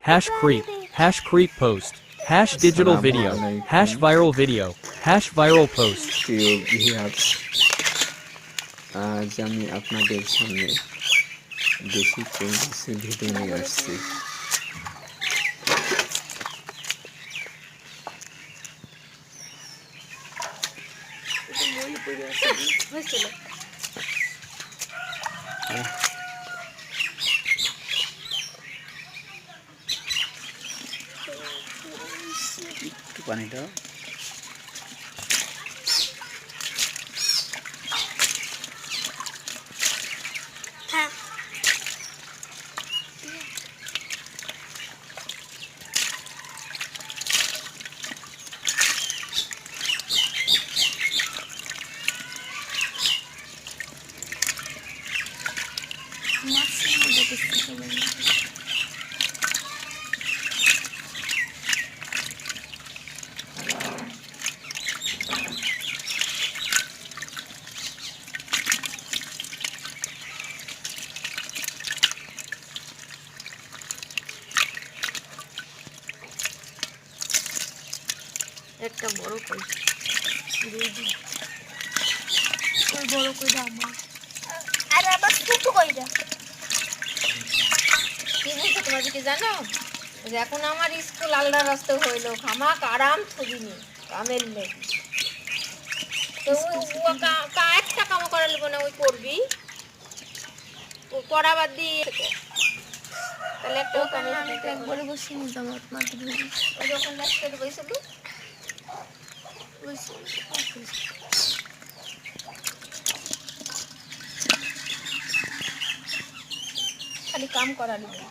hash creep post, hash digital video, hash viral video, hash viral post. প্রিয় viewers, আজ আমি আপনাদের সামনে দেশি কই মাছের ভিডিও নিয়ে আসছি। একটু পানিটা একটা বড় কই ওই বড় কইটা আমার আর আবার ছোট কইটা কি বলছো তোমার কি জানো যে এখন আমার স্কুল আলাদা রাস্তা হইলো খামাক আরাম থবিনি কামের লেগে তো একটা কাম করা লাগবে না ওই করবি ও করা বাদ দিয়ে তাহলে একটা কামে একবারে বসে নিতাম মাটি ধরে ওই যখন লাগতে বসে খালি কাম করা লাগবে